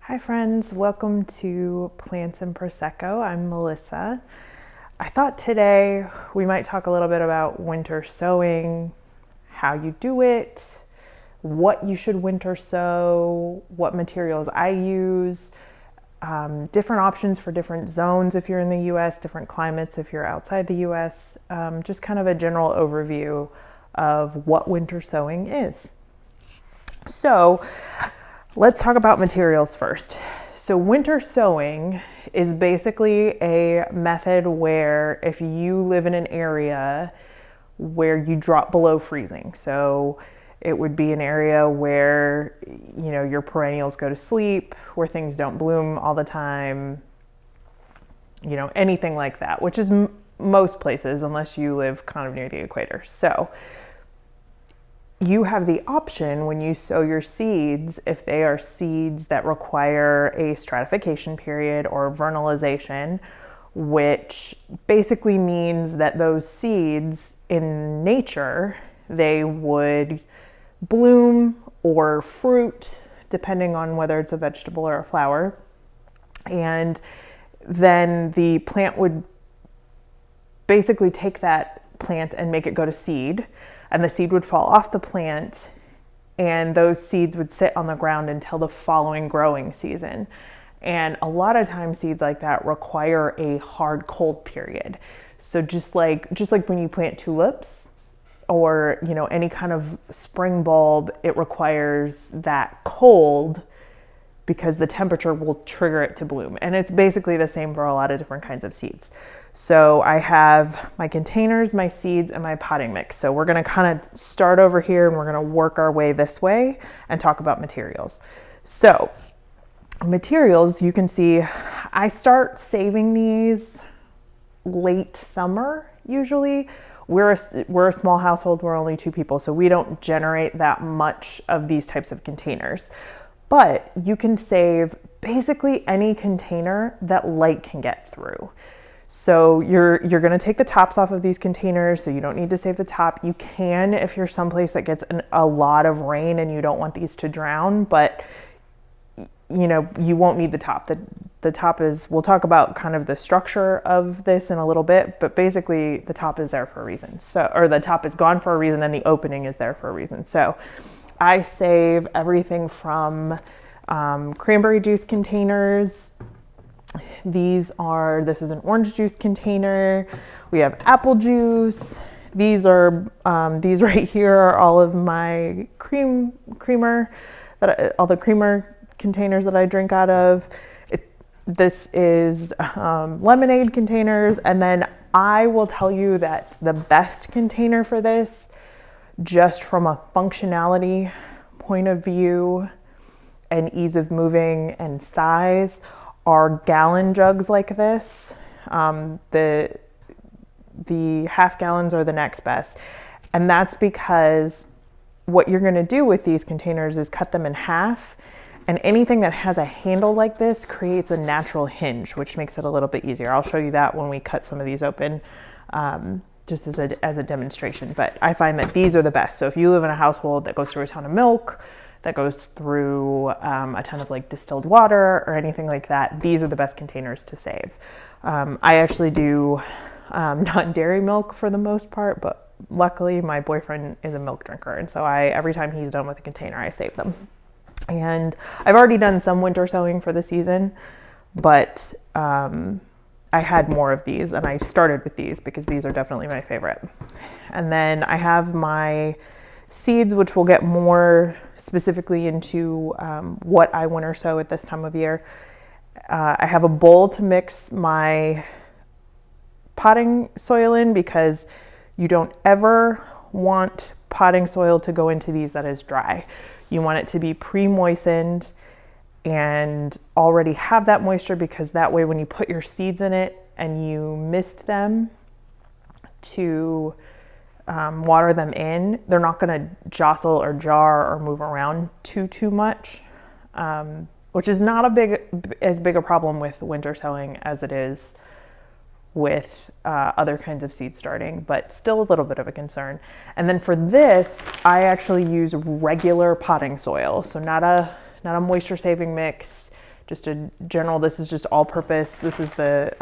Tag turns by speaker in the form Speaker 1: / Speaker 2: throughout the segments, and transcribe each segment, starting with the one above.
Speaker 1: Hi friends, welcome to Plants and Prosecco. I'm Melissa. I thought today we might talk a little bit about winter sowing, how you do it, what you should winter sow, what materials I use, different options for different zones if you're in the US, different climates if you're outside the US, just kind of a general overview of what winter sowing is. So let's talk about materials first. So winter sowing is basically a method where if you live in an area where you drop below freezing, so it would be an area where your perennials go to sleep, where things don't bloom all the time, anything like that, which is most places unless you live kind of near the equator. So you have the option when you sow your seeds, if they are seeds that require a stratification period or vernalization, which basically means that those seeds in nature, they would bloom or fruit, depending on whether it's a vegetable or a flower. And then the plant would basically take that plant and make it go to seed, and the seed would fall off the plant, and those seeds would sit on the ground until the following growing season. And a lot of times seeds like that require a hard cold period. So just like when you plant tulips or any kind of spring bulb, it requires that cold because the temperature will trigger it to bloom. And it's basically the same for a lot of different kinds of seeds. So I have my containers, my seeds, and my potting mix. So we're gonna kind of start over here and we're gonna work our way this way and talk about materials. So materials, you can see I start saving these late summer usually. We're a small household, we're only 2 people, so we don't generate that much of these types of containers. But you can save basically any container that light can get through. So you're gonna take the tops off of these containers, so you don't need to save the top. You can if you're someplace that gets a lot of rain and you don't want these to drown, but you won't need the top. The top is, we'll talk about kind of the structure of this in a little bit, but basically the top is there for a reason. So, or the top is gone for a reason and the opening is there for a reason. So I save everything from cranberry juice containers. This is an orange juice container. We have apple juice. These right here are all of my creamer, all the creamer containers that I drink out of. This is lemonade containers. And then I will tell you that the best container for this, just from a functionality point of view and ease of moving and size, are gallon jugs like this. The half gallons are the next best. And that's because what you're gonna do with these containers is cut them in half, and anything that has a handle like this creates a natural hinge, which makes it a little bit easier. I'll show you that when we cut some of these open, just as a demonstration. But I find that these are the best. So if you live in a household that goes through a ton of milk, that goes through a ton of like distilled water or anything like that, these are the best containers to save. I actually do non-dairy milk for the most part, but luckily my boyfriend is a milk drinker, and so every time he's done with a container, I save them. And I've already done some winter sowing for the season, but I had more of these, and I started with these because these are definitely my favorite. And then I have my seeds, which we'll get more specifically into what I winter sow at this time of year. I have a bowl to mix my potting soil in because you don't ever want potting soil to go into these that is dry. You want it to be pre-moistened and already have that moisture, because that way when you put your seeds in it and you mist them to water them in, they're not gonna jostle or jar or move around too much, which is not as big a problem with winter sowing as it is with other kinds of seed starting, but still a little bit of a concern. And then for this, I actually use regular potting soil. So not a moisture saving mix, just a general, this is just all-purpose. This is the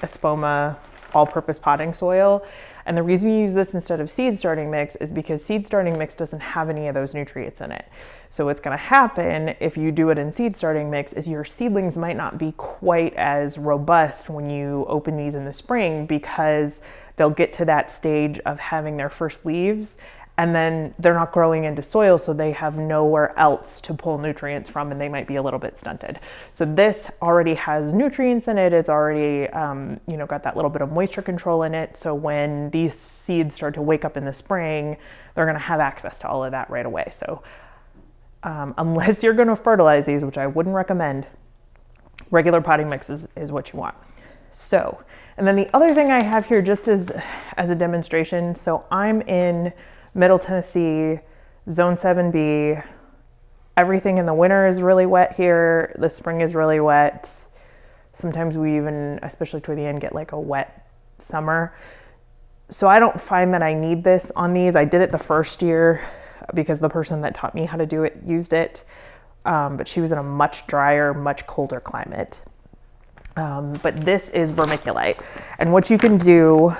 Speaker 1: Espoma all-purpose potting soil. And the reason you use this instead of seed starting mix is because seed starting mix doesn't have any of those nutrients in it. So what's going to happen if you do it in seed starting mix is your seedlings might not be quite as robust when you open these in the spring, because they'll get to that stage of having their first leaves and then they're not growing into soil, so they have nowhere else to pull nutrients from, and they might be a little bit stunted. So this already has nutrients in it. It's already, got that little bit of moisture control in it. So when these seeds start to wake up in the spring, they're going to have access to all of that right away. So unless you're going to fertilize these, which I wouldn't recommend, regular potting mix is what you want. So, and then the other thing I have here just as a demonstration. So I'm in Middle Tennessee, Zone 7B. Everything in the winter is really wet here. The spring is really wet. Sometimes we even, especially toward the end, get like a wet summer. So I don't find that I need this on these. I did it the first year because the person that taught me how to do it used it. But she was in a much drier, much colder climate. But this is vermiculite. And what you can do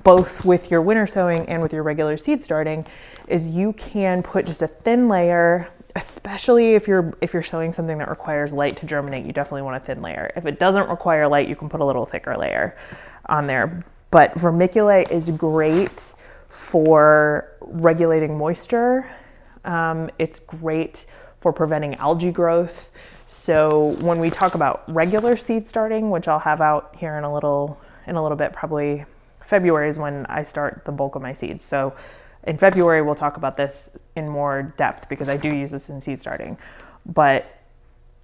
Speaker 1: both with your winter sowing and with your regular seed starting is you can put just a thin layer, especially if you're sowing something that requires light to germinate. You definitely want a thin layer. If it doesn't require light, you can put a little thicker layer on there. But vermiculite is great for regulating moisture. It's great for preventing algae growth. So when we talk about regular seed starting, which I'll have out here in a little bit, probably February is when I start the bulk of my seeds. So in February, we'll talk about this in more depth because I do use this in seed starting. But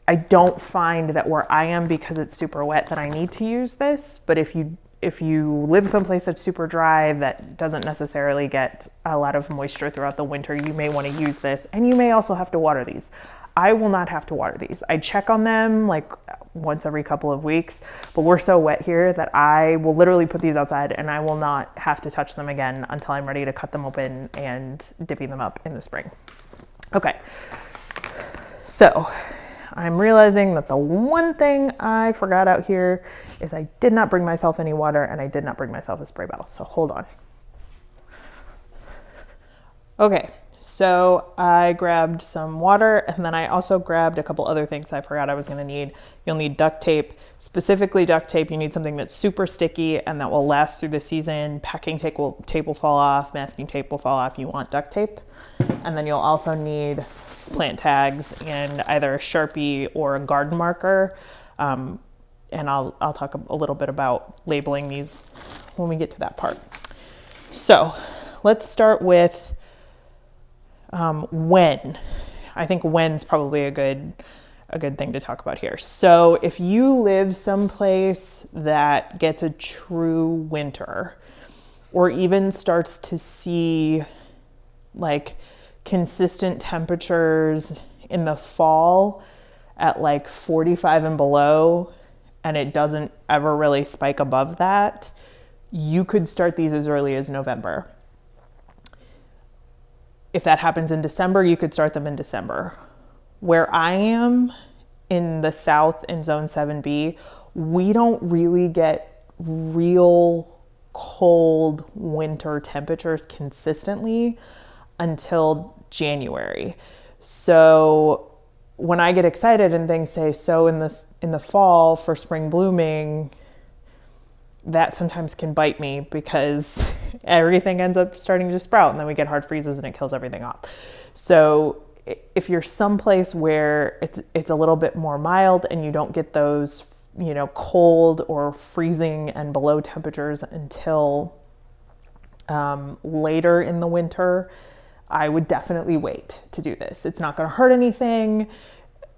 Speaker 1: I don't find that where I am, because it's super wet, that I need to use this. But if you live someplace that's super dry, that doesn't necessarily get a lot of moisture throughout the winter, you may want to use this. And you may also have to water these. I will not have to water these. I check on them like once every couple of weeks, but we're so wet here that I will literally put these outside and I will not have to touch them again until I'm ready to cut them open and divvy them up in the spring. Okay, so I'm realizing that the one thing I forgot out here is I did not bring myself any water and I did not bring myself a spray bottle, so hold on. Okay. So I grabbed some water, and then I also grabbed a couple other things I forgot I was going to need. You'll need duct tape, specifically duct tape. You need something that's super sticky and that will last through the season. Packing tape will fall off, masking tape will fall off. You want duct tape. And then you'll also need plant tags and either a Sharpie or a garden marker. And I'll talk a little bit about labeling these when we get to that part. So let's start with when. I think when's probably a good thing to talk about here. So if you live someplace that gets a true winter, or even starts to see like consistent temperatures in the fall at like 45 and below, and it doesn't ever really spike above that, you could start these as early as November. If that happens in December, you could start them in December. Where I am in the South in Zone 7B, we don't really get real cold winter temperatures consistently until January. So when I get excited and things say so in the fall for spring blooming, that sometimes can bite me because everything ends up starting to sprout and then we get hard freezes and it kills everything off. So if you're someplace where it's a little bit more mild and you don't get those, cold or freezing and below temperatures until later in the winter, I would definitely wait to do this. It's not going to hurt anything.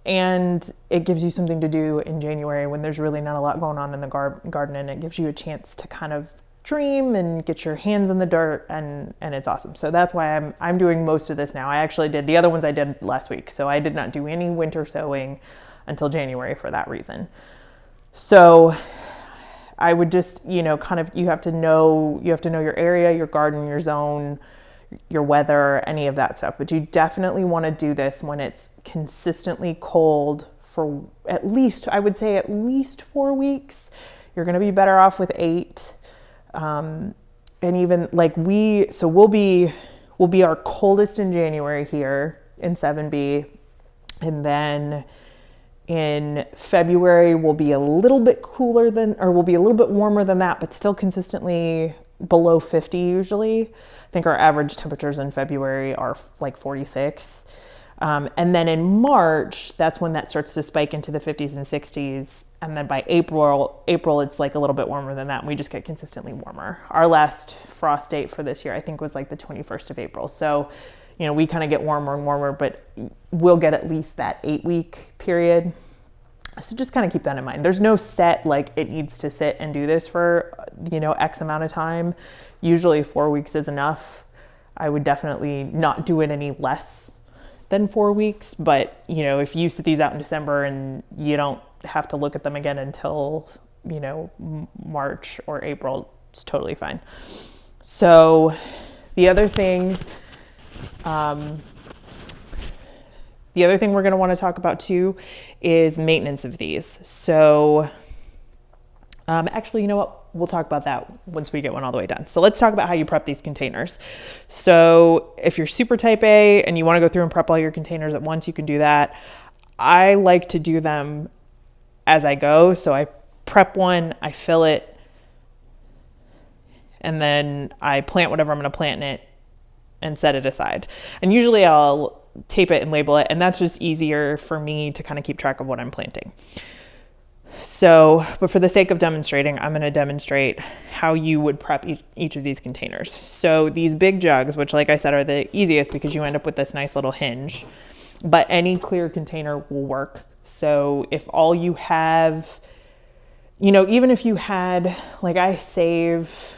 Speaker 1: And it gives you something to do in January when there's really not a lot going on in the garden, and it gives you a chance to kind of dream and get your hands in the dirt, and it's awesome. So that's why I'm doing most of this now. I actually did the other ones I did last week, so I did not do any winter sowing until January for that reason. So I would just, you have to know your area, your garden, your zone, your weather, any of that stuff. But you definitely want to do this when it's consistently cold for at least, I would say at least 4 weeks. You're going to be better off with 8. And even like we'll be our coldest in January here in 7B. And then in February, we'll be a little bit cooler we'll be a little bit warmer than that, but still consistently below 50 usually. I think our average temperatures in February are like 46. And then in March, that's when that starts to spike into the 50s and 60s. And then by April, it's like a little bit warmer than that. And we just get consistently warmer. Our last frost date for this year, I think, was like the 21st of April. So, you know, we kind of get warmer and warmer, but we'll get at least that 8-week period. So just kind of keep that in mind. There's no set, like it needs to sit and do this for, you know, X amount of time. Usually 4 weeks is enough. I would definitely not do it any less than 4 weeks. But, you know, if you sit these out in December and you don't have to look at them again until, you know, March or April, it's totally fine. So the other thing we're going to want to talk about too is maintenance of these. So actually, you know what? We'll talk about that once we get one all the way done. So let's talk about how you prep these containers. So if you're super type A and you want to go through and prep all your containers at once, you can do that. I like to do them as I go. So I prep one, I fill it, and then I plant whatever I'm going to plant in it and set it aside. And usually I'll tape it and label it, and that's just easier for me to kind of keep track of what I'm planting. So, but for the sake of demonstrating, I'm going to demonstrate how you would prep each of these containers. So these big jugs, which like I said are the easiest because you end up with this nice little hinge, but any clear container will work. So if all you have, you know, even if you had, like I save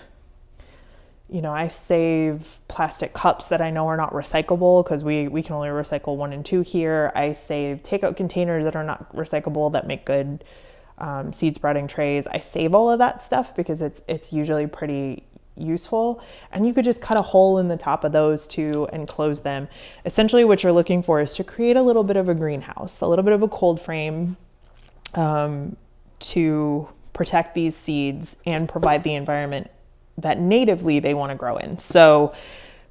Speaker 1: plastic cups that I know are not recyclable because we can only recycle 1 and 2 here. I save takeout containers that are not recyclable that make good seed spreading trays. I save all of that stuff because it's usually pretty useful. And you could just cut a hole in the top of those too and close them. Essentially what you're looking for is to create a little bit of a greenhouse, a little bit of a cold frame to protect these seeds and provide the environment that natively they want to grow in. So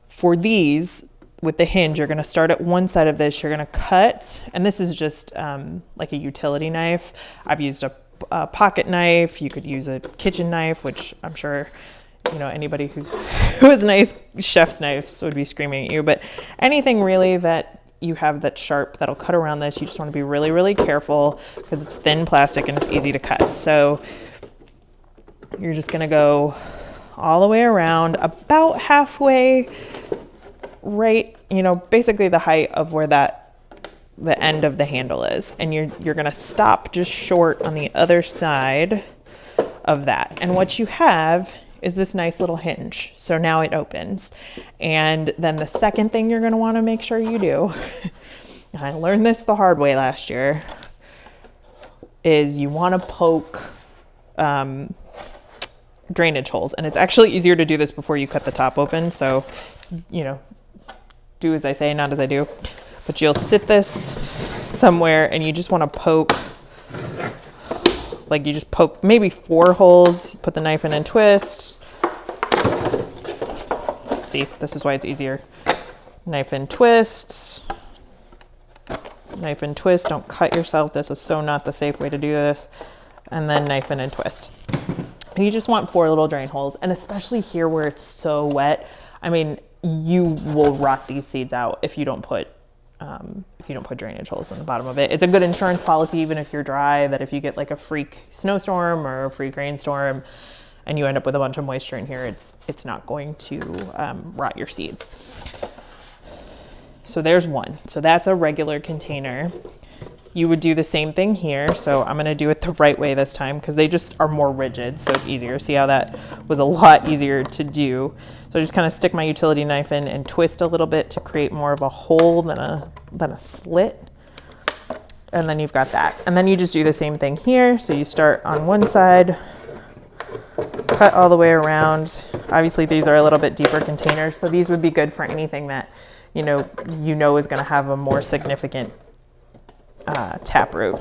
Speaker 1: for these, with the hinge, you're going to start at one side of this, you're going to cut, and this is just like a utility knife. I've used a pocket knife. You could use a kitchen knife, which I'm sure, you know, anybody who has nice chef's knives would be screaming at you, but anything really that you have that's sharp that'll cut around this, you just want to be really, really careful because it's thin plastic and it's easy to cut. So you're just going to go all the way around, about halfway, right, you know, basically the height of where the end of the handle is. And you're going to stop just short on the other side of that. And what you have is this nice little hinge. So now it opens. And then the second thing you're going to want to make sure you do, and I learned this the hard way last year, is you want to poke drainage holes. And it's actually easier to do this before you cut the top open. So, you know, do as I say, not as I do. But you'll sit this somewhere and you just want to poke, like you just poke maybe 4 holes, put the knife in and twist. See, this is why it's easier. Knife and twist. Knife and twist. Don't cut yourself. This is so not the safe way to do this. And then knife in and twist. You just want 4 little drain holes, and especially here where it's so wet. I mean, you will rot these seeds out if you don't put drainage holes in the bottom of it. It's a good insurance policy, even if you're dry, that if you get like a freak snowstorm or a freak rainstorm, and you end up with a bunch of moisture in here, it's not going to rot your seeds. So there's one. So that's a regular container. You would do the same thing here. So I'm going to do it the right way this time because they just are more rigid. So it's easier. See how that was a lot easier to do. So I just kind of stick my utility knife in and twist a little bit to create more of a hole than a slit. And then you've got that. And then you just do the same thing here. So you start on one side, cut all the way around. Obviously these are a little bit deeper containers. So these would be good for anything that, you know is going to have a more significant taproot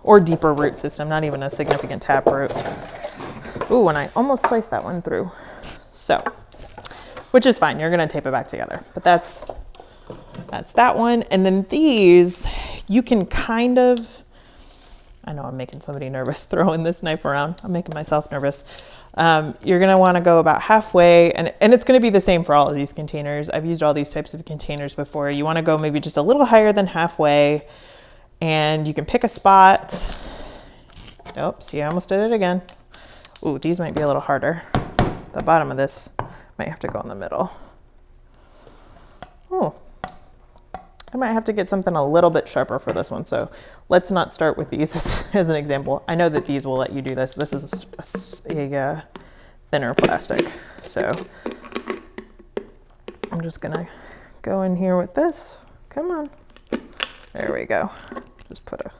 Speaker 1: or deeper root system, not even a significant taproot. Ooh, and I almost sliced that one through. So, which is fine. You're going to tape it back together, but that's that one. And then these, you can kind of, I know I'm making somebody nervous throwing this knife around. I'm making myself nervous. You're going to want to go about halfway, and it's going to be the same for all of these containers. I've used all these types of containers before. You want to go maybe just a little higher than halfway, and you can pick a spot. Oh, see, I almost did it again. Ooh, these might be a little harder. The bottom of this might have to go in the middle. Oh, I might have to get something a little bit sharper for this one. So let's not start with these as an example. I know that these will let you do this. This is a thinner plastic. So I'm just gonna go in here with this. Come on. There we go. Just put a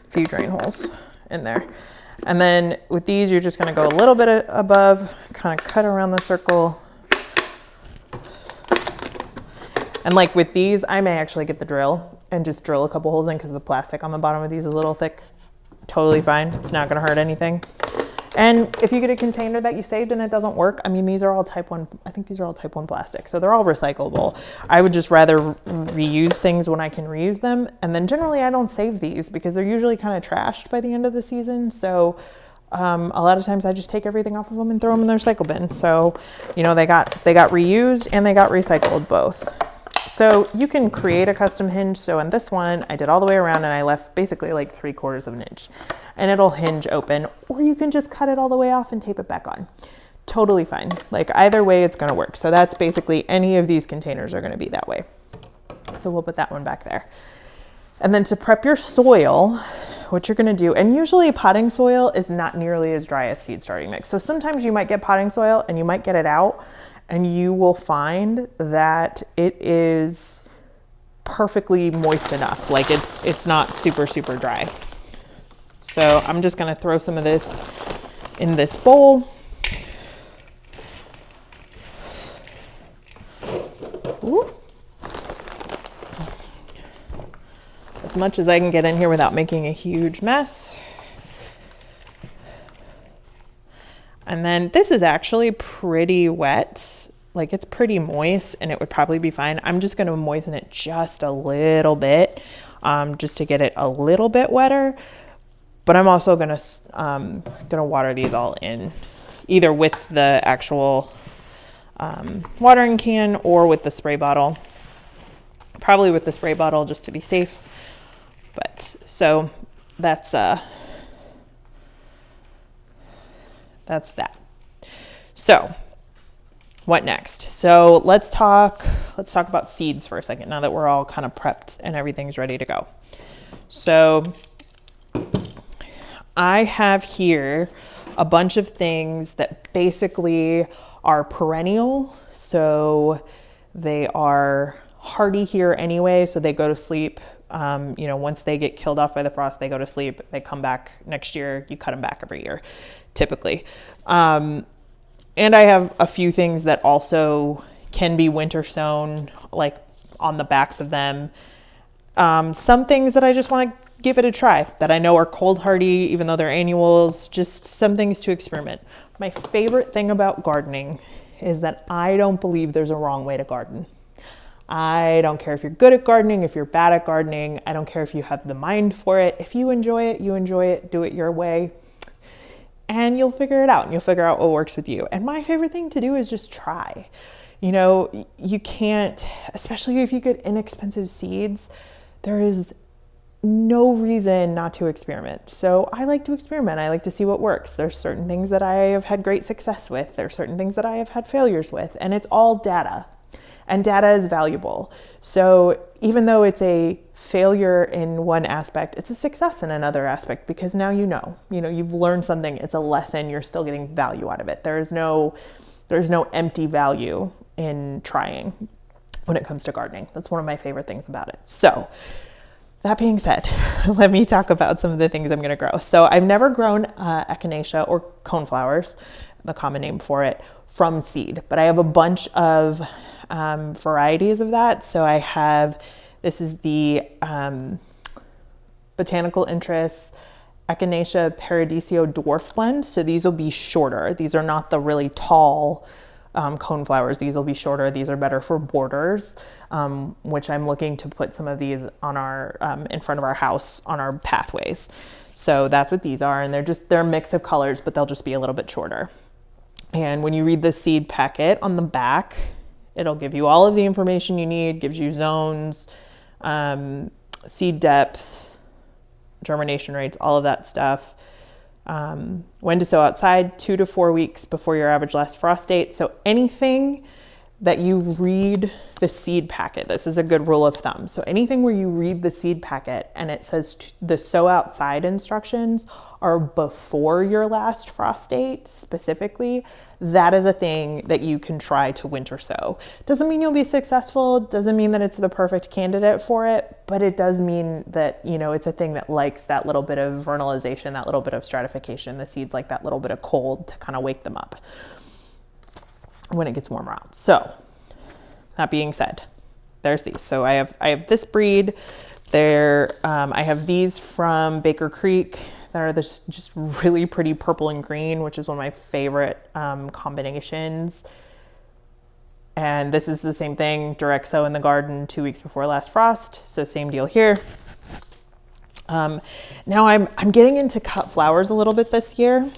Speaker 1: few drain holes in there. And then with these, you're just gonna go a little bit above, kind of cut around the circle. And like with these, I may actually get the drill and just drill a couple holes in because the plastic on the bottom of these is a little thick. Totally fine. It's not going to hurt anything. And if you get a container that you saved and it doesn't work, I mean, these are all type 1. I think these are all type 1 plastic. So they're all recyclable. I would just rather reuse things when I can reuse them. And then generally I don't save these because they're usually kind of trashed by the end of the season. So a lot of times I just take everything off of them and throw them in the recycle bin. So, you know, they got reused and they got recycled both. So you can create a custom hinge. So in this one, I did all the way around and I left basically like 3/4 of an inch and it'll hinge open, or you can just cut it all the way off and tape it back on. Totally fine. Like either way, it's going to work. So that's basically any of these containers are going to be that way. So we'll put that one back there. And then to prep your soil, what you're going to do, and usually potting soil is not nearly as dry as seed starting mix. So sometimes you might get potting soil and you might get it out, and you will find that it is perfectly moist enough. Like it's not super, super dry. So I'm just gonna throw some of this in this bowl. Ooh. As much as I can get in here without making a huge mess. And then this is actually pretty wet. Like it's pretty moist and it would probably be fine. I'm just going to moisten it just a little bit, just to get it a little bit wetter. But I'm also going to water these all in, either with the actual watering can or with the spray bottle. Probably with the spray bottle just to be safe. But so that's that. So what next? So let's talk about seeds for a second, now that we're all kind of prepped and everything's ready to go. So I have here a bunch of things that basically are perennial. So they are hardy here anyway. So they go to sleep. You know, once they get killed off by the frost, they go to sleep. They come back next year. You cut them back every year, typically. And I have a few things that also can be winter sown, like on the backs of them. Some things that I just want to give it a try that I know are cold hardy, even though they're annuals, just some things to experiment. My favorite thing about gardening is that I don't believe there's a wrong way to garden. I don't care if you're good at gardening, if you're bad at gardening. I don't care if you have the mind for it. If you enjoy it, you enjoy it. Do it your way. And you'll figure it out, and you'll figure out what works with you. And my favorite thing to do is just try. You know, you can't, especially if you get inexpensive seeds, there is no reason not to experiment. So I like to experiment. I like to see what works. There's certain things that I have had great success with. There's certain things that I have had failures with, and it's all data. And data is valuable. So even though it's a failure in one aspect, it's a success in another aspect, because now you've learned something. It's a lesson. You're still getting value out of it. There's no empty value in trying when it comes to gardening. That's one of my favorite things about it. So that being said, let me talk about some of the things I'm going to grow. So I've never grown Echinacea or coneflowers, the common name for it, from seed, but I have a bunch of varieties of that. So I have, this is the Botanical Interests Echinacea Paradisio Dwarf blend. So these will be shorter. These are not the really tall cone flowers. These will be shorter. These are better for borders, which I'm looking to put some of these on our, in front of our house on our pathways. So that's what these are. And they're a mix of colors, but they'll just be a little bit shorter. And when you read the seed packet on the back, it'll give you all of the information you need, gives you zones, seed depth, germination rates, all of that stuff. When to sow outside, 2 to 4 weeks before your average last frost date. So anything that you read the seed packet, this is a good rule of thumb. So anything where you read the seed packet and it says the sow outside instructions are before your last frost date specifically, that is a thing that you can try to winter sow. Doesn't mean you'll be successful, doesn't mean that it's the perfect candidate for it, but it does mean that, you know, it's a thing that likes that little bit of vernalization, that little bit of stratification. The seeds like that little bit of cold to kind of wake them up when it gets warmer out. So that being said, there's these. So I have this breed there. I have these from Baker Creek that are this just really pretty purple and green, which is one of my favorite combinations. And this is the same thing, direct sow in the garden 2 weeks before last frost. So same deal here. Now I'm getting into cut flowers a little bit this year.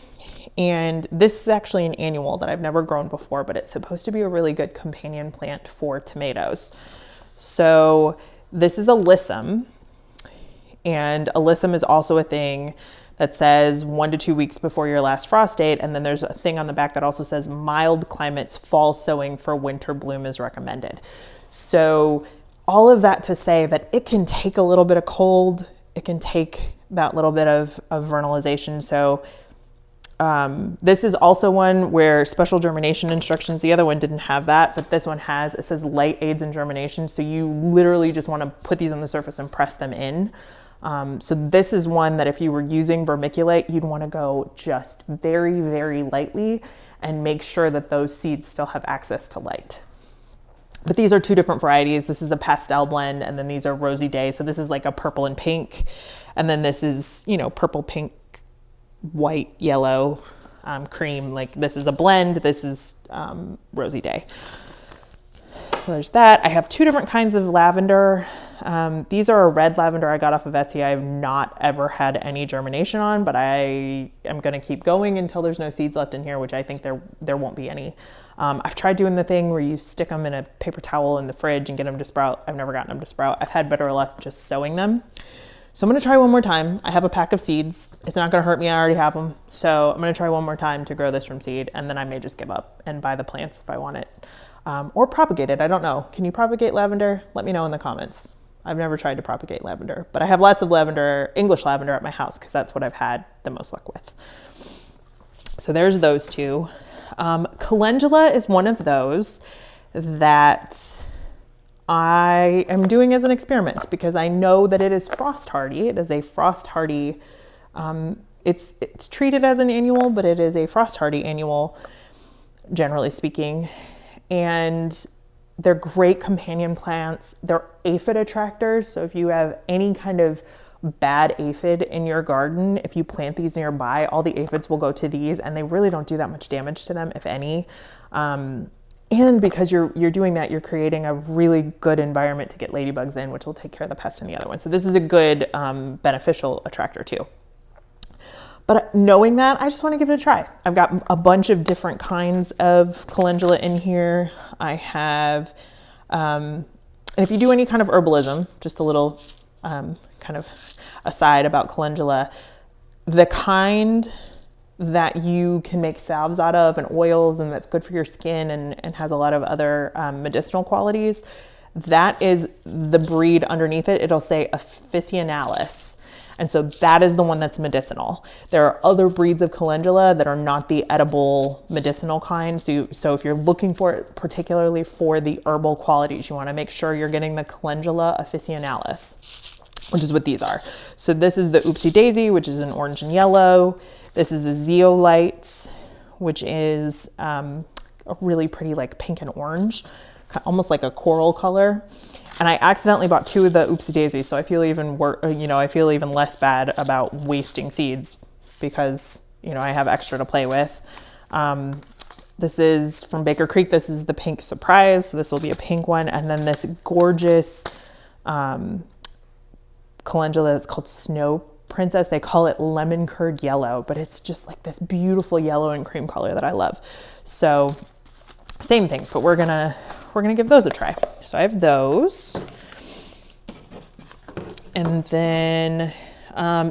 Speaker 1: And this is actually an annual that I've never grown before, but it's supposed to be a really good companion plant for tomatoes. So this is alyssum, and alyssum is also a thing that says 1 to 2 weeks before your last frost date. And then there's a thing on the back that also says mild climates, fall sowing for winter bloom is recommended. So all of that to say that it can take a little bit of cold. It can take that little bit of vernalization. So this is also one where special germination instructions, the other one didn't have that, but this one has, it says light aids in germination. So you literally just want to put these on the surface and press them in. So this is one that if you were using vermiculite, you'd want to go just very, very lightly and make sure that those seeds still have access to light. But these are two different varieties. This is a pastel blend, and then these are Rosy Day. So this is like a purple and pink. And then this is, you know, purple, pink, white, yellow, cream. Like this is a blend. This is Rosy Day. So there's that. I have two different kinds of lavender. These are a red lavender I got off of Etsy. I've not ever had any germination on, but I am going to keep going until there's no seeds left in here, which I think there won't be any. I've tried doing the thing where you stick them in a paper towel in the fridge and get them to sprout. I've never gotten them to sprout. I've had better luck just sowing them. So I'm going to try one more time. I have a pack of seeds. It's not going to hurt me. I already have them. So I'm going to try one more time to grow this from seed, and then I may just give up and buy the plants if I want it. Or propagate it. I don't know. Can you propagate lavender? Let me know in the comments. I've never tried to propagate lavender, but I have lots of lavender, English lavender at my house because that's what I've had the most luck with. So there's those two. Calendula is one of those that I am doing as an experiment because I know that it is frost hardy. It is a frost hardy, it's treated as an annual, but it is a frost hardy annual, generally speaking. And they're great companion plants. They're aphid attractors. So if you have any kind of bad aphid in your garden, if you plant these nearby, all the aphids will go to these, and they really don't do that much damage to them, if any. And because you're doing that, you're creating a really good environment to get ladybugs in, which will take care of the pests in the other one. So this is a good beneficial attractor too. But knowing that, I just want to give it a try. I've got a bunch of different kinds of calendula in here. I have, and if you do any kind of herbalism, just a little kind of aside about calendula, the kind that you can make salves out of and oils, and that's good for your skin and has a lot of other medicinal qualities, that is the breed underneath it. It'll say officinalis. And so that is the one that's medicinal. There are other breeds of calendula that are not the edible medicinal kinds. So if you're looking for it particularly for the herbal qualities, you want to make sure you're getting the calendula officinalis, which is what these are. So this is the Oopsie Daisy, which is an orange and yellow. This is a Zeolite, which is a really pretty like pink and orange almost like a coral color. And I accidentally bought 2 of the Oopsie Daisies, so I feel even I feel even less bad about wasting seeds because, I have extra to play with. This is from Baker Creek. This is the Pink Surprise, so this will be a pink one. And then this gorgeous calendula that's called Snow Princess. They call it lemon curd yellow, but it's just like this beautiful yellow and cream color that I love. So same thing, but we're gonna give those a try. So I have those. And then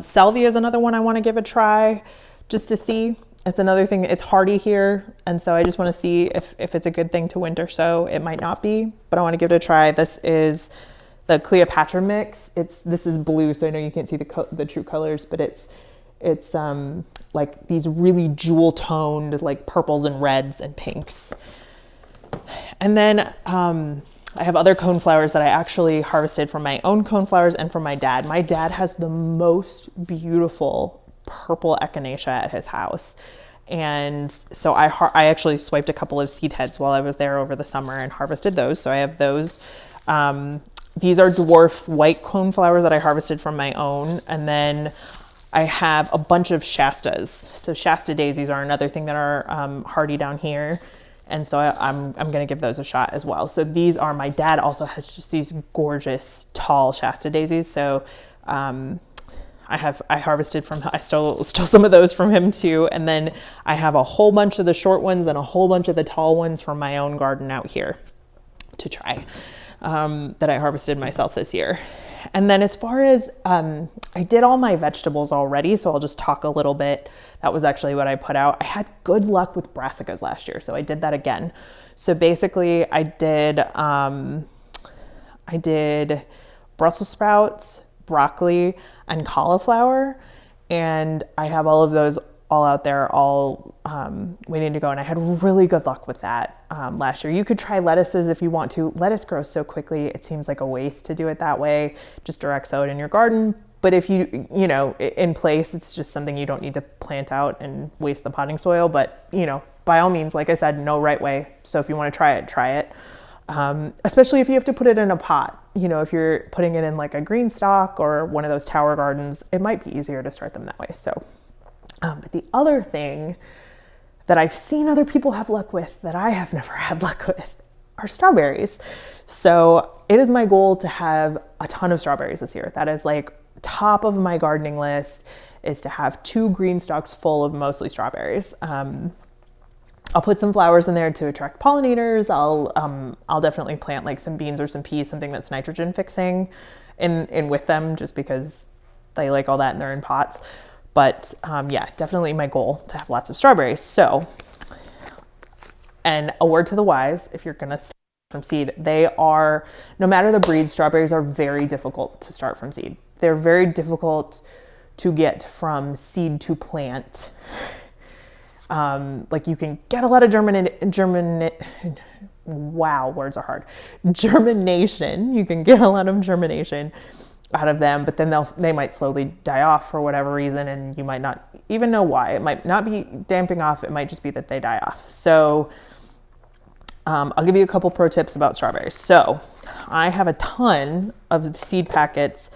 Speaker 1: Salvia is another one I want to give a try just to see. It's another thing, it's hardy here, and so I just want to see if it's a good thing to winter sow. It might not be, but I want to give it a try. This is the Cleopatra mix. This is blue, so I know you can't see the true colors, but it's like these really jewel toned like purples and reds and pinks. And then I have other coneflowers that I actually harvested from my own coneflowers and from my dad. My dad has the most beautiful purple Echinacea at his house. And so I actually swiped a couple of seed heads while I was there over the summer and harvested those. So I have those. These are dwarf white coneflowers that I harvested from my own. And then I have a bunch of Shastas. So Shasta daisies are another thing that are hardy down here. And so I'm going to give those a shot as well. So these are, my dad also has just these gorgeous tall Shasta daisies. So I harvested from, I stole some of those from him too. And then I have a whole bunch of the short ones and a whole bunch of the tall ones from my own garden out here to try, that I harvested myself this year. And then as far as, I did all my vegetables already, so I'll just talk a little bit. That was actually what I put out. I had good luck with brassicas last year, so I did that again. So basically I did Brussels sprouts, broccoli, and cauliflower, and I have all of those all out there, all waiting to go, and I had really good luck with that last year. You could try lettuces if you want to. Lettuce grows so quickly, it seems like a waste to do it that way. Just direct sow it in your garden, but if you in place, it's just something you don't need to plant out and waste the potting soil. But by all means, like I said, no right way. So if you want to try it. Especially if you have to put it in a pot. If you're putting it in like a green stock or one of those tower gardens, it might be easier to start them that way. So, but the other thing that I've seen other people have luck with that I have never had luck with are strawberries. So it is my goal to have a ton of strawberries this year. That is like top of my gardening list, is to have 2 green stalks full of mostly strawberries. I'll put some flowers in there to attract pollinators. I'll definitely plant like some beans or some peas, something that's nitrogen fixing in with them, just because they like all that and they're in pots. But yeah, definitely my goal to have lots of strawberries. So, and a word to the wise, if you're gonna start from seed, they are, no matter the breed, strawberries are very difficult to start from seed. They're very difficult to get from seed to plant. Like you can get a lot of wow, words are hard. Germination. You can get a lot of germination out of them, but then they might slowly die off for whatever reason, and you might not even know why. It might not be damping off. It might just be that they die off. So I'll give you a couple pro tips about strawberries. So I have a ton of seed packets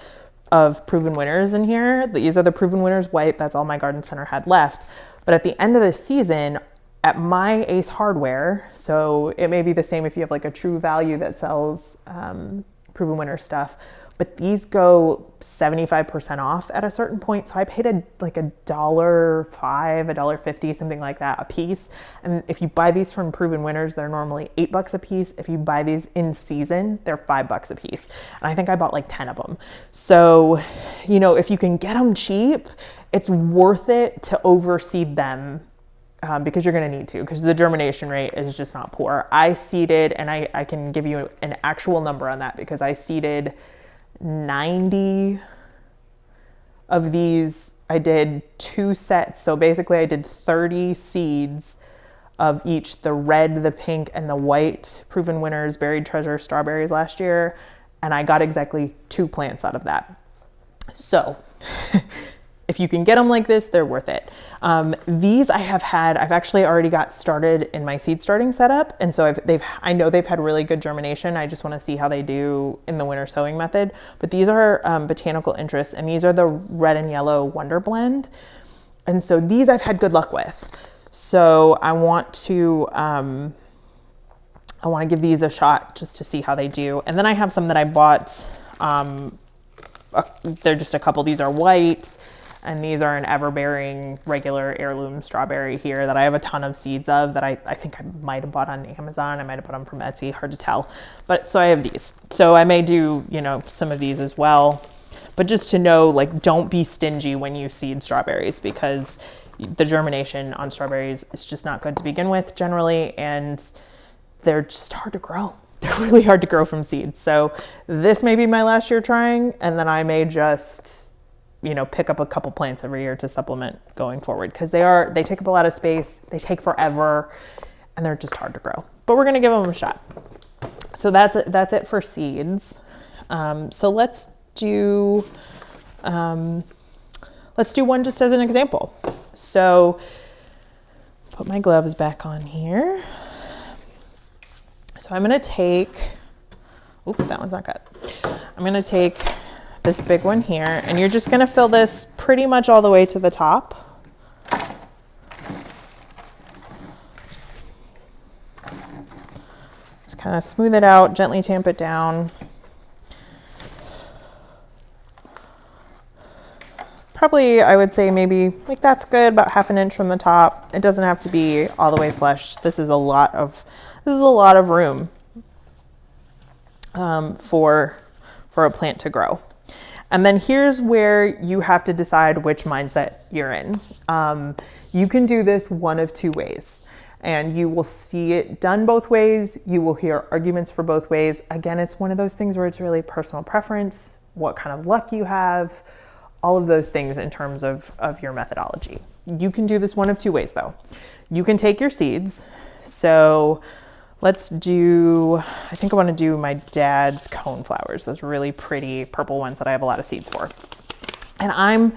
Speaker 1: of Proven Winners in here. These are the Proven Winners white. That's all my garden center had left. But at the end of the season, at my Ace Hardware, so it may be the same if you have like a True Value that sells Proven Winner stuff, but these go 75% off at a certain point. So I paid like $1.05, $1.50, something like that a piece. And if you buy these from Proven Winners, they're normally $8 a piece. If you buy these in season, they're $5 a piece. And I think I bought like 10 of them. So, if you can get them cheap, it's worth it to overseed them. Because you're going to need to, because the germination rate is just not poor. I seeded, and I can give you an actual number on that, because I seeded 90 of these. I did 2 sets. So basically I did 30 seeds of each, the red, the pink, and the white Proven Winners Buried Treasure strawberries last year. And I got exactly 2 plants out of that. So if you can get them like this, they're worth it. These I've actually already got started in my seed starting setup. And so I know they've had really good germination. I just want to see how they do in the winter sowing method. But these are botanical interest, and these are the red and yellow Wonder Blend. And so these I've had good luck with. So I want to give these a shot just to see how they do. And then I have some that I bought. They're just a couple. These are white, and these are an ever-bearing regular heirloom strawberry here that I have a ton of seeds of that I think I might have bought on Amazon. I might have bought them from Etsy, hard to tell. But so I have these. So I may do, some of these as well. But just to know, like, don't be stingy when you seed strawberries, because the germination on strawberries is just not good to begin with generally, and they're just hard to grow. They're really hard to grow from seeds. So this may be my last year trying, and then I may just, pick up a couple plants every year to supplement going forward, because they take up a lot of space, they take forever, and they're just hard to grow. But we're gonna give them a shot. So that's it for seeds. So let's do one just as an example. So put my gloves back on here. So I'm going to take, that one's not good. I'm going to take this big one here, and you're just going to fill this pretty much all the way to the top. Just kind of smooth it out, gently tamp it down. Probably, I would say maybe like that's good, about 1/2 inch from the top. It doesn't have to be all the way flush. This is a lot of room for a plant to grow. And then here's where you have to decide which mindset you're in. You can do this one of two ways, and you will see it done both ways. You will hear arguments for both ways. Again, it's one of those things where it's really personal preference, what kind of luck you have, all of those things in terms of your methodology. You can do this one of two ways though. You can take your seeds. So let's do, I think I want to do my dad's cone flowers, those really pretty purple ones that I have a lot of seeds for. And I'm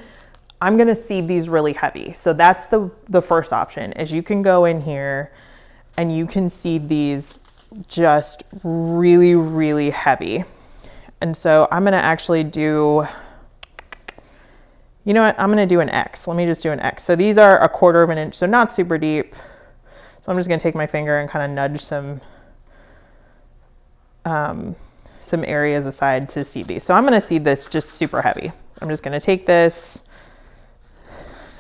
Speaker 1: going to seed these really heavy. So that's the first option, is you can go in here and you can seed these just really, really heavy. And so I'm going to actually do, you know what, I'm going to do an X. Let me just do an X. So these are 1/4 inch, so not super deep. So I'm just going to take my finger and kind of nudge some areas aside to seed these. So I'm going to seed this just super heavy. I'm just going to take this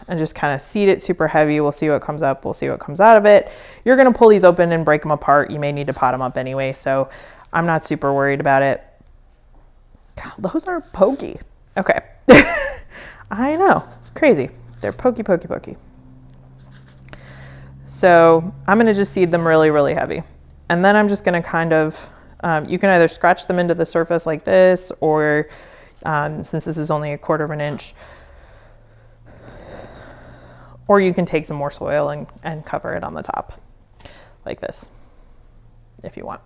Speaker 1: and just kind of seed it super heavy. We'll see what comes up. We'll see what comes out of it. You're going to pull these open and break them apart. You may need to pot them up anyway, so I'm not super worried about it. God, those are pokey. Okay. I know, it's crazy. They're pokey, pokey, pokey. So I'm going to just seed them really, really heavy. And then I'm just going to kind of, you can either scratch them into the surface like this, or since this is only 1/4 inch, or you can take some more soil and cover it on the top like this if you want.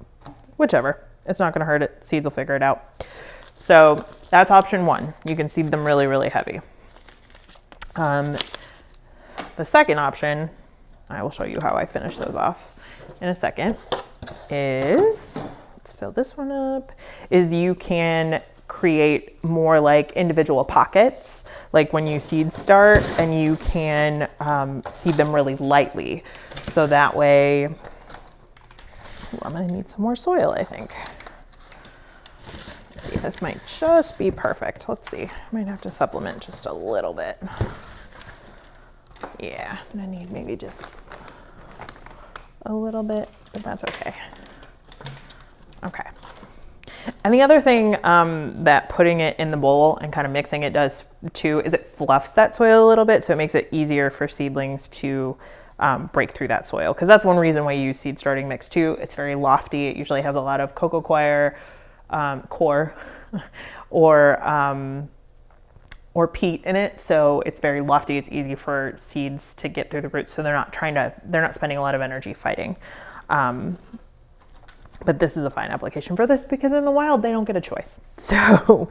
Speaker 1: Whichever, it's not going to hurt it. Seeds will figure it out. So that's option one. You can seed them really, really heavy. The second option, I will show you how I finish those off in a second, is, let's fill this one up, is you can create more like individual pockets, like when you seed start, and you can seed them really lightly. So that way, ooh, I'm gonna need some more soil, I think. Let's see, this might just be perfect. Let's see, I might have to supplement just a little bit. Yeah, I'm gonna need maybe just a little bit, but that's okay. Okay. And the other thing that putting it in the bowl and kind of mixing it does too is it fluffs that soil a little bit, so it makes it easier for seedlings to break through that soil. Because that's one reason why you use seed starting mix too. It's very lofty. It usually has a lot of cocoa coir or peat in it, so it's very lofty. It's easy for seeds to get through the roots, so they're not spending a lot of energy fighting. But this is a fine application for this because in the wild, they don't get a choice. So,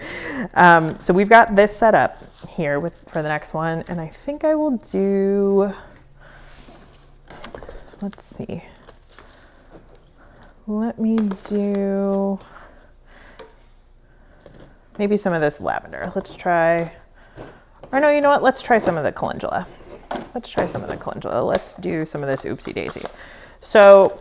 Speaker 1: so we've got this set up here for the next one. And I think I will do, let's see. Let me do maybe some of this lavender. Let's try, or no, you know what? Let's try some of the calendula. Let's try some of the calendula. Let's do some of this oopsie daisy. So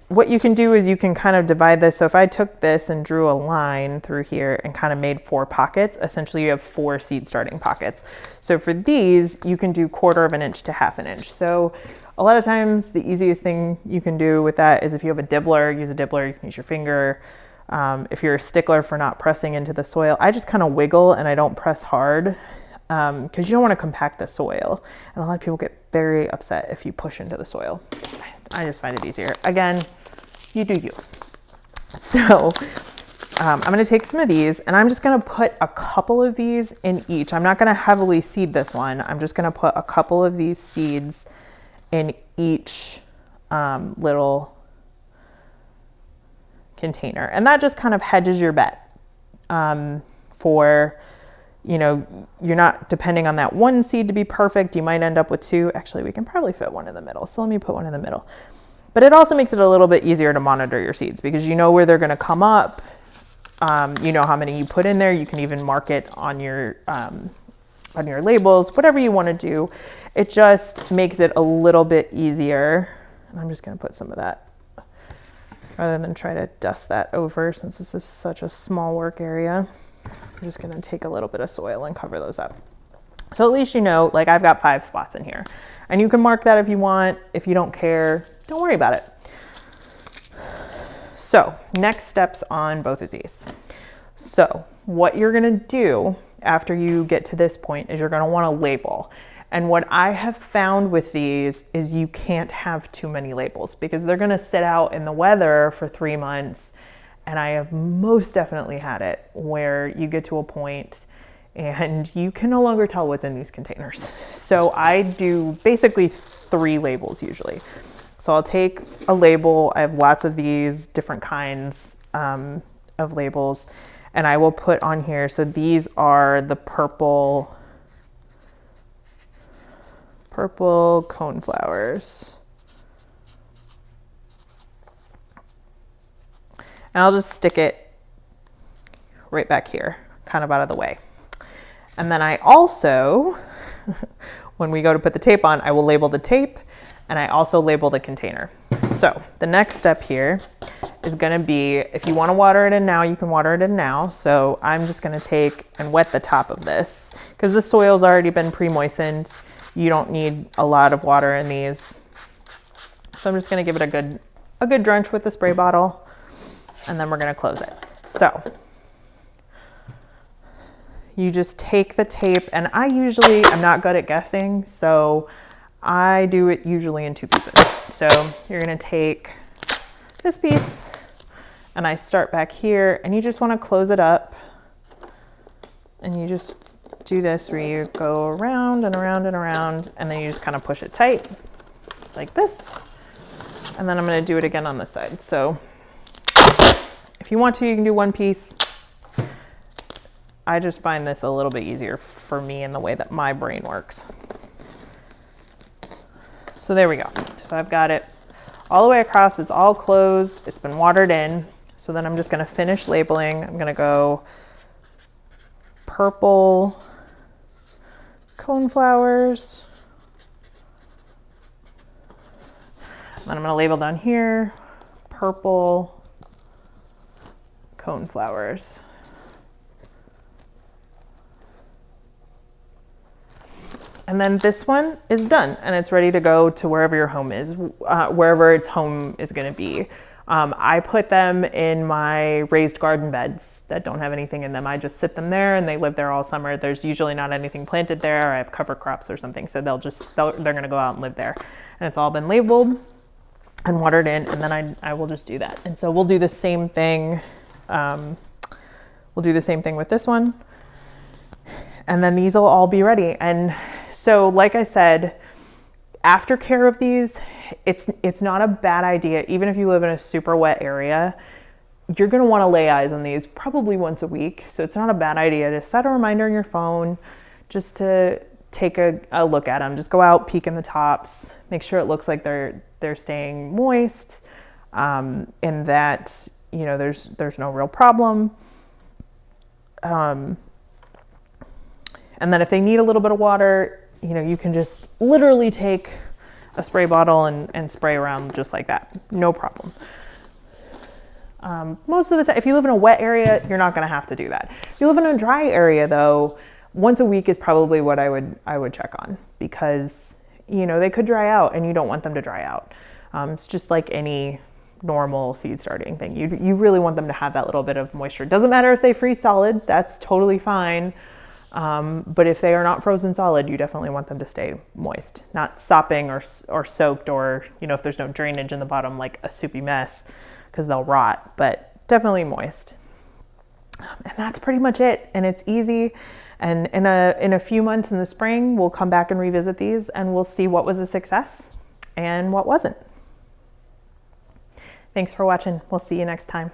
Speaker 1: what you can do is you can kind of divide this. So if I took this and drew a line through here and kind of made 4 pockets, essentially you have 4 seed starting pockets. So for these, you can do 1/4 of an inch to 1/2 an inch. So a lot of times the easiest thing you can do with that is if you have a dibbler, use a dibbler, you can use your finger. If you're a stickler for not pressing into the soil, I just kind of wiggle and I don't press hard because you don't want to compact the soil. And a lot of people get very upset if you push into the soil. I just find it easier. Again, you do you. So I'm going to take some of these and I'm just going to put a couple of these in each. I'm not going to heavily seed this one. I'm just going to put a couple of these seeds in each little container. And that just kind of hedges your bet for, you know, you're not depending on that one seed to be perfect. You might end up with 2. Actually, we can probably fit one in the middle. So let me put one in the middle. But it also makes it a little bit easier to monitor your seeds because you know where they're going to come up. You know how many you put in there. You can even mark it on your labels, whatever you want to do. It just makes it a little bit easier. And I'm just going to put some of that rather than try to dust that over since this is such a small work area. I'm just going to take a little bit of soil and cover those up. So at least you know, like I've got 5 spots in here and you can mark that if you want. If you don't care, don't worry about it. So next steps on both of these. So what you're going to do after you get to this point is you're going to want to label. And what I have found with these is you can't have too many labels because they're going to sit out in the weather for 3 months. And I have most definitely had it where you get to a point and you can no longer tell what's in these containers. So I do basically 3 labels usually. So I'll take a label. I have lots of these different kinds of labels and I will put on here. So these are the purple coneflowers. And I'll just stick it right back here, kind of out of the way. And then I also, when we go to put the tape on, I will label the tape and I also label the container. So the next step here is going to be, if you want to water it in now, you can water it in now. So I'm just going to take and wet the top of this because the soil's already been pre-moistened. You don't need a lot of water in these. So I'm just going to give it a good drench with the spray bottle. And then we're going to close it. So you just take the tape and I'm not good at guessing. So I do it usually in 2 pieces. So you're going to take this piece and I start back here and you just want to close it up and you just do this where you go around and around and around and then you just kind of push it tight like this. And then I'm going to do it again on this side. So if you want to, you can do 1 piece. I just find this a little bit easier for me in the way that my brain works. So there we go. So I've got it all the way across. It's all closed. It's been watered in. So then I'm just going to finish labeling. I'm going to go purple coneflowers. Then I'm going to label down here, purple coneflowers. And then this one is done and it's ready to go to wherever your home is, wherever its home is going to be. I put them in my raised garden beds that don't have anything in them. I just sit them there and they live there all summer. There's usually not anything planted there. I have cover crops or something. So they're going to go out and live there. And it's all been labeled and watered in. And then I will just do that. And so we'll do the same thing. We'll do the same thing with this one. And then these will all be ready. And so, like I said, aftercare of these, it's not a bad idea. Even if you live in a super wet area, you're going to want to lay eyes on these probably once a week. So it's not a bad idea to set a reminder on your phone just to take a look at them. Just go out, peek in the tops, make sure it looks like they're staying moist, and that, you know, there's no real problem. And then if they need a little bit of water, you know, you can just literally take a spray bottle and spray around just like that. No problem. Most of the time, if you live in a wet area, you're not going to have to do that. If you live in a dry area though, once a week is probably what I would check on, because, you know, they could dry out and you don't want them to dry out. It's just like any normal seed starting thing. You really want them to have that little bit of moisture. Doesn't matter if they freeze solid, that's totally fine. But if they are not frozen solid, you definitely want them to stay moist, not sopping or soaked, or, you know, if there's no drainage in the bottom, like a soupy mess, because they'll rot, but definitely moist. And that's pretty much it. And it's easy. And in a few months in the spring, we'll come back and revisit these and we'll see what was a success and what wasn't. Thanks for watching. We'll see you next time.